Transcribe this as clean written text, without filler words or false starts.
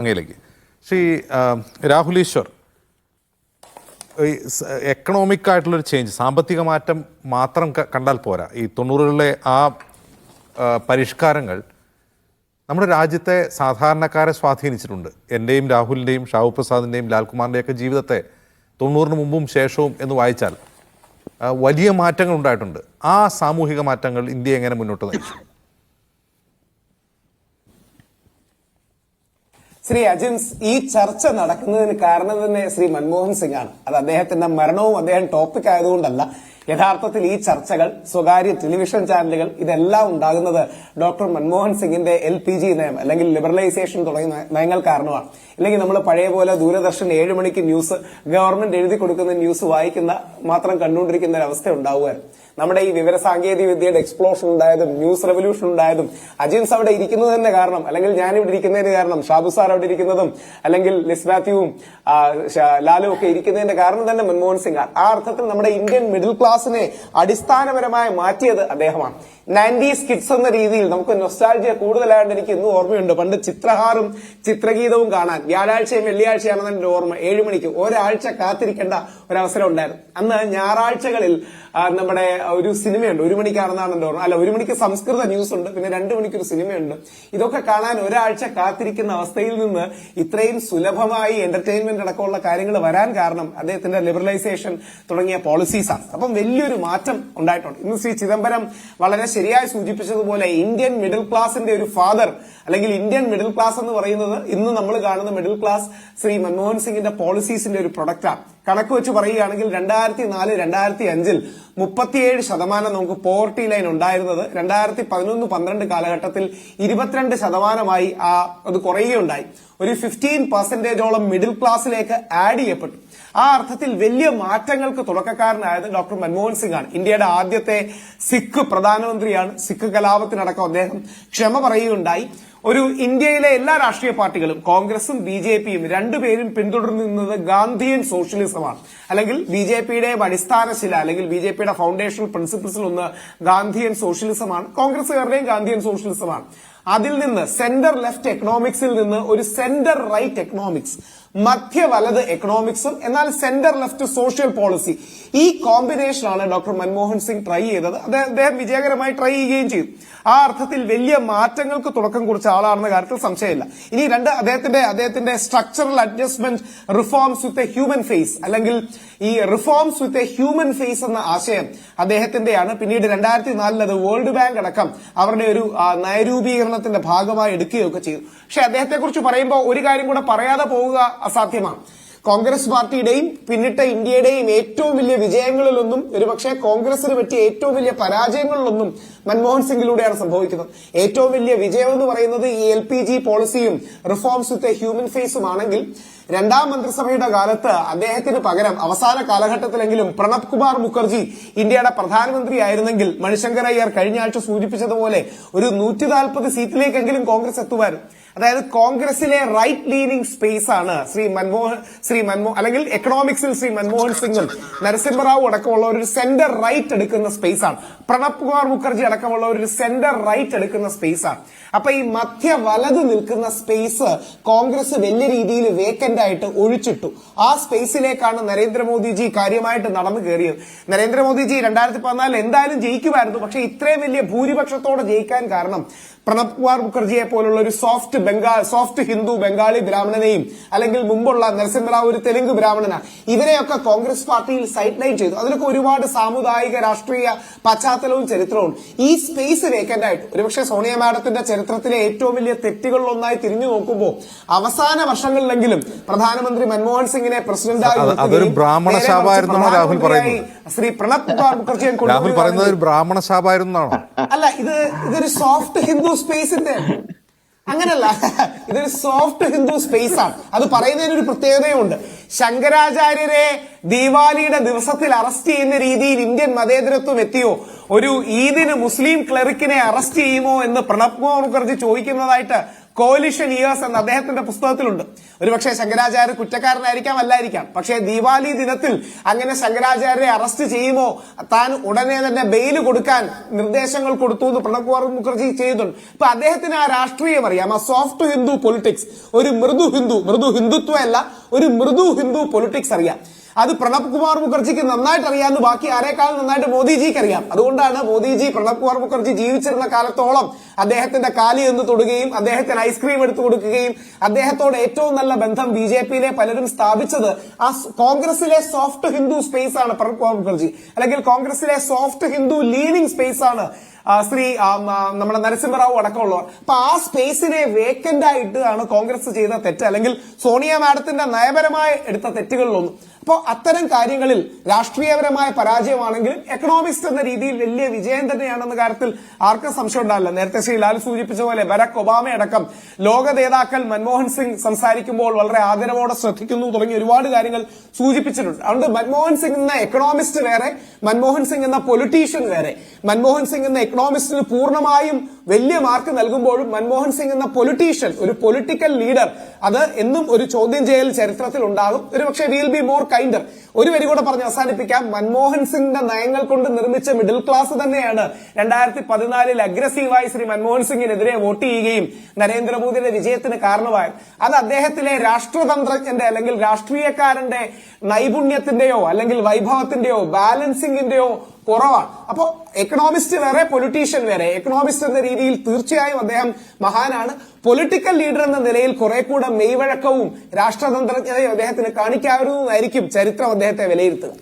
അങ്ങയിലേക്ക് Shri Rahul Easwar, economic ആയിട്ടുള്ളൊരു change, സാമ്പത്തിക മാറ്റം മാത്രം കണ്ടാൽ പോരാ. ഈ 90കളിലെ ആ പരിഷ്കാരങ്ങൾ നമ്മുടെ രാജ്യത്തെ സാധാരണക്കാരെ സ്വാധീനിച്ചിട്ടുണ്ട്. എൻ്റെയും രാഹുലിൻ്റെയും ഷാഹു പ്രസാദിൻ്റെയും ലാൽകുമാറിൻ്റെയൊക്കെ ജീവിതത്തെ 90ന് മുമ്പും ശേഷവും എന്ന് വായിച്ചാൽ വലിയ മാറ്റങ്ങൾ ഉണ്ടായിട്ടുണ്ട്. ആ സാമൂഹിക മാറ്റങ്ങൾ ഇന്ത്യയെ എങ്ങനെ മുന്നോട്ട് നയിച്ചു? ശ്രീ അജിൻസ്, ഈ ചർച്ച നടക്കുന്നതിന് കാരണം തന്നെ ശ്രീ മൻമോഹൻ സിംഗ് ആണ്. അത് അദ്ദേഹത്തിന്റെ മരണവും അദ്ദേഹം ടോപ്പിക് ആയതുകൊണ്ടല്ല. യഥാർത്ഥത്തിൽ ഈ ചർച്ചകൾ, സ്വകാര്യ ടെലിവിഷൻ ചാനലുകൾ, ഇതെല്ലാം ഉണ്ടാകുന്നത് ഡോക്ടർ മൻമോഹൻ സിംഗിന്റെ LPG നയം അല്ലെങ്കിൽ ലിബറലൈസേഷൻ തുടങ്ങിയ നയങ്ങൾ കാരണമാണ്. ഇല്ലെങ്കിൽ നമ്മൾ പഴയ പോലെ ദൂരദർശൻ 7 മണിക്ക് ന്യൂസ്, ഗവൺമെന്റ് എഴുതി കൊടുക്കുന്ന ന്യൂസ് വായിക്കുന്ന മാത്രം കണ്ടുകൊണ്ടിരിക്കുന്ന ഒരു അവസ്ഥ ഉണ്ടാവുകയായിരുന്നു. നമ്മുടെ ഈ വിവര സാങ്കേതിക വിദ്യയുടെ എക്സ്പ്ലോഷൻ ഉണ്ടായതും ന്യൂസ് റെവല്യൂഷൻ ഉണ്ടായതും അജിൻസ് അവിടെ ഇരിക്കുന്നത് തന്നെ കാരണം, അല്ലെങ്കിൽ ഞാൻ ഇവിടെ ഇരിക്കുന്നതിന് കാരണം, ഷാബു സാർ അവിടെ ഇരിക്കുന്നതും അല്ലെങ്കിൽ ലിസ്നാത്യുവും ലാലും ഒക്കെ ഇരിക്കുന്നതിന്റെ കാരണം തന്നെ മൻമോഹൻ സിംഗ് ആണ്. ആ അർത്ഥത്തിൽ നമ്മുടെ ഇന്ത്യൻ മിഡിൽ ക്ലാസിനെ അടിസ്ഥാനപരമായി മാറ്റിയത് അദ്ദേഹമാണ്. 90s കിഡ്സ് എന്ന രീതിയിൽ നമുക്ക് നൊസ്റ്റാൾജിയ കൂടുതലായിട്ട് എനിക്ക് ഇന്നും ഓർമ്മയുണ്ട്. പണ്ട് ചിത്രഹാറും ചിത്രഗീതവും കാണാൻ വ്യാഴാഴ്ചയും വെള്ളിയാഴ്ചയാണെന്ന് എന്റെ ഓർമ്മ 7 മണിക്ക് ഒരാഴ്ച കാത്തിരിക്കേണ്ട ഒരവസരം ഉണ്ടായിരുന്നു. അന്ന് ഞായറാഴ്ചകളിൽ നമ്മുടെ ഒരു സിനിമയുണ്ട്, 1 മണിക്കാണെന്നാണ് എന്റെ ഓർമ്മ. അല്ല, 1 മണിക്ക് സംസ്കൃത ന്യൂസ് ഉണ്ട്, പിന്നെ 2 മണിക്കൊരു സിനിമയുണ്ട്. ഇതൊക്കെ കാണാൻ ഒരാഴ്ച കാത്തിരിക്കുന്ന അവസ്ഥയിൽ നിന്ന് ഇത്രയും സുലഭമായി എന്റർടൈൻമെന്റ് അടക്കമുള്ള കാര്യങ്ങൾ വരാൻ കാരണം അദ്ദേഹത്തിന്റെ ലിബറലൈസേഷൻ തുടങ്ങിയ പോളിസീസാണ്. അപ്പം വലിയൊരു മാറ്റം ഉണ്ടായിട്ടുണ്ട്. ഇന്ന് ശ്രീ ചിദംബരം വളരെ ശരിയായി സൂചിപ്പിച്ചതുപോലെ ഇന്ത്യൻ മിഡിൽ ക്ലാസിന്റെ ഒരു ഫാദർ, അല്ലെങ്കിൽ ഇന്ത്യൻ മിഡിൽ ക്ലാസ് എന്ന് പറയുന്നത് ഇന്ന് നമ്മൾ കാണുന്ന മിഡിൽ ക്ലാസ് ശ്രീ മൻമോഹൻ സിംഗിന്റെ പോളിസീസിന്റെ ഒരു പ്രൊഡക്റ്റാണ്. കണക്ക് വെച്ച് പറയുകയാണെങ്കിൽ 2004-2005 37% നമുക്ക് പോവർട്ടി ലൈൻ ഉണ്ടായിരുന്നത് 2011-12 കാലഘട്ടത്തിൽ 22% അത് കുറയുകയുണ്ടായി. ഒരു 15% മിഡിൽ ക്ലാസ്സിലേക്ക് ആഡ് ചെയ്യപ്പെട്ടു. ആ അർത്ഥത്തിൽ വലിയ മാറ്റങ്ങൾക്ക് തുടക്കക്കാരനായത് ഡോക്ടർ മൻമോഹൻ സിംഗ് ആണ്. ഇന്ത്യയുടെ ആദ്യത്തെ സിഖ് പ്രധാനമന്ത്രിയാണ്. സിഖ് കലാപത്തിനടക്കം അദ്ദേഹം ക്ഷമ പറയുകയുണ്ടായി. ഒരു ഇന്ത്യയിലെ എല്ലാ രാഷ്ട്രീയ പാർട്ടികളും, കോൺഗ്രസും BJPയും രണ്ടുപേരും പിന്തുടരുന്നത് ഗാന്ധിയൻ സോഷ്യലിസമാണ്. അല്ലെങ്കിൽ BJPയുടെ അടിസ്ഥാനശില അല്ലെങ്കിൽ BJPയുടെ ഫൗണ്ടേഷണൽ പ്രിൻസിപ്പിൾസിൽ ഒന്ന് ഗാന്ധിയൻ സോഷ്യലിസമാണ്. കോൺഗ്രസുകാരുടെയും ഗാന്ധിയൻ സോഷ്യലിസമാണ്. അതിൽ നിന്ന് സെന്റർ ലെഫ്റ്റ് എക്കണോമിക്സിൽ നിന്ന് ഒരു സെന്റർ റൈറ്റ് എക്കണോമിക്സ്, മധ്യ വലത് എക്കണോമിക്സും എന്നാൽ സെന്റർ ലെഫ്റ്റ് സോഷ്യൽ പോളിസി, ഈ കോമ്പിനേഷനാണ് ഡോക്ടർ മൻമോഹൻ സിംഗ് ട്രൈ ചെയ്തത്. അദ്ദേഹം വിജയകരമായി ട്രൈ ചെയ്യുകയും ചെയ്തു. ആ അർത്ഥത്തിൽ വലിയ മാറ്റങ്ങൾക്ക് തുടക്കം കുറിച്ച ആളാണെന്ന കാര്യത്തിൽ സംശയമില്ല. ഇനി അദ്ദേഹത്തിന്റെ structural adjustment reforms with a human face, അല്ലെങ്കിൽ ഈ reforms with a human face എന്ന ആശയം അദ്ദേഹത്തിന്റെയാണ്. പിന്നീട് 2004 അത് വേൾഡ് ബാങ്ക് അടക്കം അവരുടെ ഒരു നയരൂപീകരണത്തിന്റെ ഭാഗമായി എടുക്കുകയൊക്കെ ചെയ്തു. പക്ഷെ അദ്ദേഹത്തെക്കുറിച്ച് പറയുമ്പോൾ ഒരു കാര്യം കൂടെ പറയാതെ പോവുക അസാധ്യമാണ്. കോൺഗ്രസ് പാർട്ടിയുടെയും പിന്നിട്ട ഇന്ത്യയുടെയും ഏറ്റവും വലിയ വിജയങ്ങളിലൊന്നും, ഒരുപക്ഷെ കോൺഗ്രസിന് പറ്റിയ ഏറ്റവും വലിയ പരാജയങ്ങളിലൊന്നും മൻമോഹൻ സിംഗിലൂടെയാണ് സംഭവിക്കുന്നത്. ഏറ്റവും വലിയ വിജയം എന്ന് പറയുന്നത് ഈ LPG പോളിസിയും റിഫോംസ് വിത്ത് എ ഹ്യൂമൻ ഫേസും ആണെങ്കിൽ, രണ്ടാം മന്ത്രിസഭയുടെ കാലത്ത് അദ്ദേഹത്തിന് പകരം അവസാന കാലഘട്ടത്തിലെങ്കിലും പ്രണബ് കുമാർ മുഖർജി ഇന്ത്യയുടെ പ്രധാനമന്ത്രിയായിരുന്നെങ്കിൽ മണിശങ്കർ അയ്യർ കഴിഞ്ഞ ആഴ്ച സൂചിപ്പിച്ചതുപോലെ ഒരു 140 സീറ്റിലേക്കെങ്കിലും കോൺഗ്രസ് എത്തുമായിരുന്നു. അതായത് കോൺഗ്രസിലെ റൈറ്റ് ലീനിങ് സ്പേസ് ആണ് ശ്രീ മൻമോഹൻ അല്ലെങ്കിൽ എക്കണോമിക്സിൽ ശ്രീ മൻമോഹൻ സിംഗും നരസിംഹറാവു അടക്കമുള്ള ഒരു സെന്റർ റൈറ്റ് എടുക്കുന്ന സ്പേസ് ആണ്. പ്രണബ് കുമാർ മുഖർജി അടക്കമുള്ള ഒരു സെന്റർ റൈറ്റ് എടുക്കുന്ന സ്പേസ് ആണ്. അപ്പൊ ഈ മധ്യ വലത് നിൽക്കുന്ന സ്പേസ് കോൺഗ്രസ് വലിയ രീതിയിൽ വേക്കന്റ് ആയിട്ട് ഒഴിച്ചിട്ടു. ആ സ്പേസിലേക്കാണ് നരേന്ദ്രമോദിജി കാര്യമായിട്ട് നടന്നു കയറിയത്. നരേന്ദ്രമോദിജി 2014 എന്തായാലും ജയിക്കുമായിരുന്നു. പക്ഷെ ഇത്രയും വലിയ ഭൂരിപക്ഷത്തോടെ ജയിക്കാൻ കാരണം പ്രണബ് കുമാർ മുഖർജിയെ പോലുള്ള ഒരു സോഫ്റ്റ് ഹിന്ദു ബംഗാളി ബ്രാഹ്മണനെയും, അല്ലെങ്കിൽ മുമ്പുള്ള നരസിംഹറാവു ഒരു തെലുങ്ക് ബ്രാഹ്മണനാണ്, ഇവരെയൊക്കെ കോൺഗ്രസ് പാർട്ടിയിൽ സൈഡ് ലൈൻ ചെയ്തു. അതിനൊക്കെ ഒരുപാട് സാമുദായിക രാഷ്ട്രീയ പശ്ചാത്തലവും ചരിത്രവും. ഈ സ്പേസ് വേക്കന്റ് ആയിട്ട് ഒരുപക്ഷെ സോണിയ മാഡത്തിന്റെ ചരിത്രത്തിലെ ഏറ്റവും വലിയ തെറ്റുകളിലൊന്നായി തിരിഞ്ഞു നോക്കുമ്പോൾ അവസാന വർഷങ്ങളിലെങ്കിലും പ്രധാനമന്ത്രി മൻമോഹൻ സിംഗിനെ പ്രസിഡന്റായി ശ്രീ പ്രണബ് കുമാർ മുഖർജിയെ അല്ല, ഇതൊരു സോഫ്റ്റ് ഹിന്ദു സ്പേസിന്റെ അങ്ങനല്ല, ഇതൊരു സോഫ്റ്റ് ഹിന്ദു സ്പേസ് ആണ്. അത് പറയുന്നതിനൊരു പ്രത്യേകതയുണ്ട്. ശങ്കരാചാര്യരെ ദീപാവലിയുടെ ദിവസത്തിൽ അറസ്റ്റ് ചെയ്യുന്ന രീതിയിൽ ഇന്ത്യൻ മതേതരത്വം എത്തിയോ? ഒരു ഈദിന് മുസ്ലിം ക്ലറിക്കിനെ അറസ്റ്റ് ചെയ്യുമോ എന്ന് പ്രണബ് കുമാർ മുഖർജി ചോദിക്കുന്നതായിട്ട് കോലിഷൻ ഇയേഴ്സ് എന്ന് അദ്ദേഹത്തിന്റെ പുസ്തകത്തിലുണ്ട്. ഒരുപക്ഷെ ശങ്കരാചാര്യ കുറ്റക്കാരനായിരിക്കാം, അല്ലായിരിക്കാം. പക്ഷേ ദീപാവലി ദിനത്തിൽ അങ്ങനെ ശങ്കരാചാര്യരെ അറസ്റ്റ് ചെയ്യുമോ, താൻ ഉടനെ തന്നെ ബെയിൽ കൊടുക്കാൻ നിർദ്ദേശങ്ങൾ കൊടുത്തു എന്ന് പ്രണബ് കുമാർ മുഖർജി ചെയ്തിട്ടുണ്ട്. ഇപ്പൊ അദ്ദേഹത്തിന് ആ രാഷ്ട്രീയം അറിയാം, ആ സോഫ്റ്റ് ഹിന്ദു പൊളിറ്റിക്സ്, ഒരു മൃദു ഹിന്ദുത്വമല്ല, ഒരു മൃദു ഹിന്ദു പൊളിറ്റിക്സ് അറിയാം. അത് പ്രണബ് കുമാർ മുഖർജിക്ക് നന്നായിട്ട് അറിയാമെന്ന് ബാക്കി ആരെക്കാളും നന്നായിട്ട് മോദിജിക്ക് അറിയാം. അതുകൊണ്ടാണ് മോദിജി പ്രണബ് കുമാർ മുഖർജി ജീവിച്ചിരുന്ന കാലത്തോളം അദ്ദേഹത്തിന്റെ കാലി എന്ന് തൊടുകയും അദ്ദേഹത്തിന് ഐസ്ക്രീം എടുത്തു കൊടുക്കുകയും അദ്ദേഹത്തോട് ഏറ്റവും നല്ല ബന്ധം BJP-യിലെ പലരും സ്ഥാപിച്ചത് ആ കോൺഗ്രസിലെ സോഫ്റ്റ് ഹിന്ദു സ്പേസ് ആണ് പ്രണബ് കുമാർ മുഖർജി, അല്ലെങ്കിൽ കോൺഗ്രസിലെ സോഫ്റ്റ് ഹിന്ദു ലീനിങ് സ്പേസ് ആണ് ശ്രീ നമ്മുടെ നരസിംഹറാവു അടക്കമുള്ളവർ. അപ്പൊ ആ സ്പേസിനെ വേക്കന്റ് ആയിട്ട് ആണ് കോൺഗ്രസ് ചെയ്ത തെറ്റ്, അല്ലെങ്കിൽ സോണിയ മാഡത്തിന്റെ നയപരമായി എടുത്ത തെറ്റുകളിലൊന്നും. അപ്പോൾ അത്തരം കാര്യങ്ങളിൽ രാഷ്ട്രീയപരമായ പരാജയമാണെങ്കിലും എക്കണോമിക്സ് എന്ന രീതിയിൽ വലിയ വിജയം തന്നെയാണെന്ന കാര്യത്തിൽ ആർക്കും സംശയം ഉണ്ടാവില്ല. നേരത്തെ ശ്രീ ലാൽ സൂചിപ്പിച്ച പോലെ ബരാക് ഒബാമയടക്കം ലോക നേതാക്കൾ മൻമോഹൻ സിംഗ് സംസാരിക്കുമ്പോൾ വളരെ ആദരവോടെ ശ്രദ്ധിക്കുന്നു തുടങ്ങിയ ഒരുപാട് കാര്യങ്ങൾ സൂചിപ്പിച്ചിട്ടുണ്ട്. അതുകൊണ്ട് മൻമോഹൻ സിംഗ് എന്ന എക്കണോമിസ്റ്റ് വേറെ, മൻമോഹൻ സിംഗ് എന്ന പൊളിറ്റീഷ്യൻ വേറെ. മൻമോഹൻ സിംഗ് എന്ന എക്കണോമിസ്റ്റിന് പൂർണ്ണമായും വലിയ മാർക്ക് നൽകുമ്പോഴും മൻമോഹൻ സിംഗ് എന്ന പൊളിറ്റീഷ്യൻ, ഒരു പൊളിറ്റിക്കൽ ലീഡർ, അത് എന്നും ഒരു ചോദ്യം ചെയ്യൽ ചരിത്രത്തിൽ ഉണ്ടാകും. ഒരുപക്ഷെ വിൽ ബി മോർ കൈൻഡർ. ഒരു വരി കൂടെ പറഞ്ഞ് അവസാനിപ്പിക്കാം. മൻമോഹൻ സിംഗിന്റെ നയങ്ങൾ കൊണ്ട് നിർമ്മിച്ച മിഡിൽ ക്ലാസ് തന്നെയാണ് 2014 അഗ്രസീവായി ശ്രീ മൻമോഹൻ സിംഗിനെതിരെ വോട്ട് ചെയ്യുകയും നരേന്ദ്രമോദിയുടെ വിജയത്തിന് കാരണമായത്. അത് അദ്ദേഹത്തിലെ രാഷ്ട്രതന്ത്രജ്ഞന്റെ അല്ലെങ്കിൽ രാഷ്ട്രീയക്കാരന്റെ നൈപുണ്യത്തിന്റെയോ അല്ലെങ്കിൽ വൈഭവത്തിന്റെയോ ബാലൻസിംഗിന്റെയോ കുറവാണ്. അപ്പോ എക്കണോമിസ്റ്റ് വേറെ, പൊളിറ്റീഷ്യൻ വേറെ. എക്കണോമിസ്റ്റ് എന്ന രീതിയിൽ തീർച്ചയായും അദ്ദേഹം മഹാനാണ്. പൊളിറ്റിക്കൽ ലീഡർ എന്ന നിലയിൽ കുറെ കൂടെ മെയ്വഴക്കവും രാഷ്ട്രതന്ത്രജ്ഞതയും അദ്ദേഹത്തിന് കാണിക്കാവുന്നതായിരിക്കും ചരിത്രം അദ്ദേഹത്തെ വിലയിരുത്തുക.